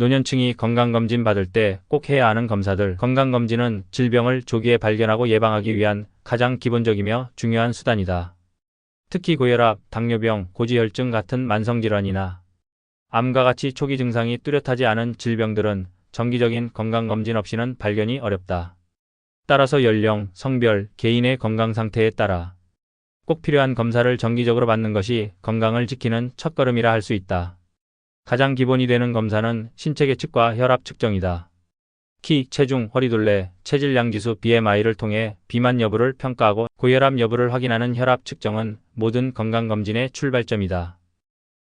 노년층이 건강검진 받을 때 꼭 해야 하는 검사들. 건강검진은 질병을 조기에 발견하고 예방하기 위한 가장 기본적이며 중요한 수단이다. 특히 고혈압, 당뇨병, 고지혈증 같은 만성질환이나 암과 같이 초기 증상이 뚜렷하지 않은 질병들은 정기적인 건강검진 없이는 발견이 어렵다. 따라서 연령, 성별, 개인의 건강 상태에 따라 꼭 필요한 검사를 정기적으로 받는 것이 건강을 지키는 첫걸음이라 할 수 있다. 가장 기본이 되는 검사는 신체 계측과 혈압 측정이다. 키, 체중, 허리둘레, 체질량지수 BMI를 통해 비만 여부를 평가하고 고혈압 여부를 확인하는 혈압 측정은 모든 건강검진의 출발점이다.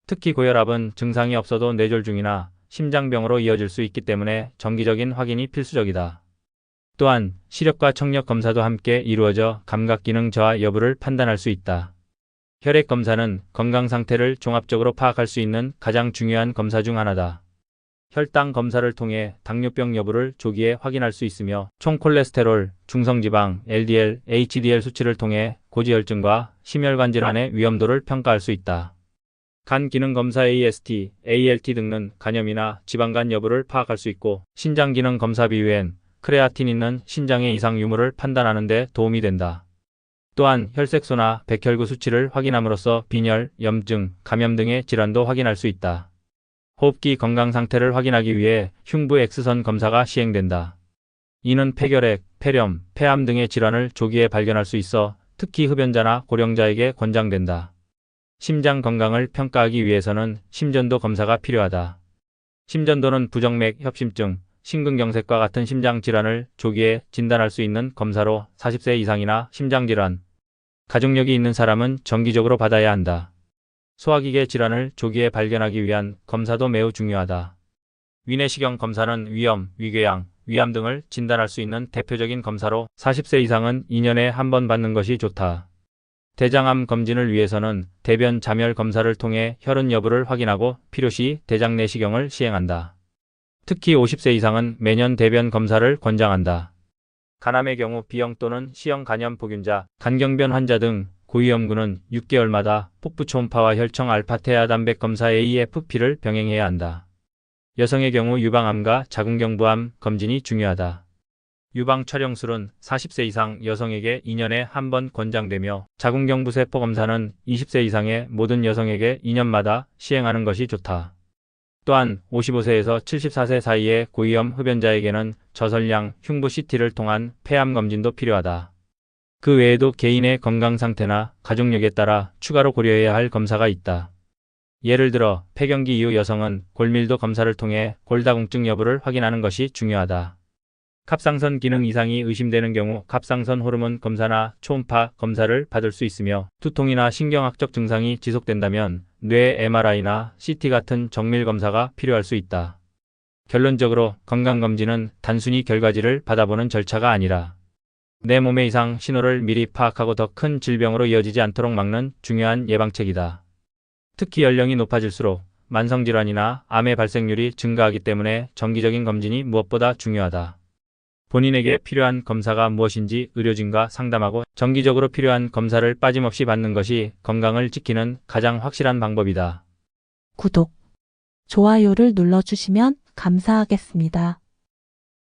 특히 고혈압은 증상이 없어도 뇌졸중이나 심장병으로 이어질 수 있기 때문에 정기적인 확인이 필수적이다. 또한 시력과 청력 검사도 함께 이루어져 감각기능 저하 여부를 판단할 수 있다. 혈액 검사는 건강 상태를 종합적으로 파악할 수 있는 가장 중요한 검사 중 하나다. 혈당 검사를 통해 당뇨병 여부를 조기에 확인할 수 있으며 총 콜레스테롤, 중성지방, LDL, HDL 수치를 통해 고지혈증과 심혈관 질환의 위험도를 평가할 수 있다. 간 기능 검사 AST, ALT 등은 간염이나 지방간 여부를 파악할 수 있고 신장 기능 검사 BUN, 크레아틴인은 신장의 이상 유무를 판단하는 데 도움이 된다. 또한 혈색소나 백혈구 수치를 확인함으로써 빈혈, 염증, 감염 등의 질환도 확인할 수 있다. 호흡기 건강 상태를 확인하기 위해 흉부 X선 검사가 시행된다. 이는 폐결핵, 폐렴, 폐암 등의 질환을 조기에 발견할 수 있어 특히 흡연자나 고령자에게 권장된다. 심장 건강을 평가하기 위해서는 심전도 검사가 필요하다. 심전도는 부정맥, 협심증, 심근경색과 같은 심장 질환을 조기에 진단할 수 있는 검사로 40세 이상이나 심장질환, 가족력이 있는 사람은 정기적으로 받아야 한다. 소화기계 질환을 조기에 발견하기 위한 검사도 매우 중요하다. 위내시경 검사는 위염, 위궤양, 위암 등을 진단할 수 있는 대표적인 검사로 40세 이상은 2년에 한 번 받는 것이 좋다. 대장암 검진을 위해서는 대변 잠열 검사를 통해 혈흔 여부를 확인하고 필요시 대장 내시경을 시행한다. 특히 50세 이상은 매년 대변 검사를 권장한다. 간암의 경우 B형 또는 C형 간염 보균자, 간경변 환자 등 고위험군은 6개월마다 폭부 초음파와 혈청 알파테아 단백 검사 AFP를 병행해야 한다. 여성의 경우 유방암과 자궁경부암 검진이 중요하다. 유방 촬영술은 40세 이상 여성에게 2년에 한 번 권장되며 자궁경부세포 검사는 20세 이상의 모든 여성에게 2년마다 시행하는 것이 좋다. 또한 55세에서 74세 사이의 고위험 흡연자에게는 저설량 흉부 CT를 통한 폐암 검진도 필요하다. 그 외에도 개인의 건강 상태나 가족력에 따라 추가로 고려해야 할 검사가 있다. 예를 들어 폐경기 이후 여성은 골밀도 검사를 통해 골다공증 여부를 확인하는 것이 중요하다. 갑상선 기능 이상이 의심되는 경우 갑상선 호르몬 검사나 초음파 검사를 받을 수 있으며 두통이나 신경학적 증상이 지속된다면 뇌 MRI나 CT 같은 정밀 검사가 필요할 수 있다. 결론적으로 건강검진은 단순히 결과지를 받아보는 절차가 아니라 내 몸의 이상 신호를 미리 파악하고 더 큰 질병으로 이어지지 않도록 막는 중요한 예방책이다. 특히 연령이 높아질수록 만성질환이나 암의 발생률이 증가하기 때문에 정기적인 검진이 무엇보다 중요하다. 본인에게 필요한 검사가 무엇인지 의료진과 상담하고 정기적으로 필요한 검사를 빠짐없이 받는 것이 건강을 지키는 가장 확실한 방법이다. 구독, 좋아요를 눌러주시면 감사하겠습니다.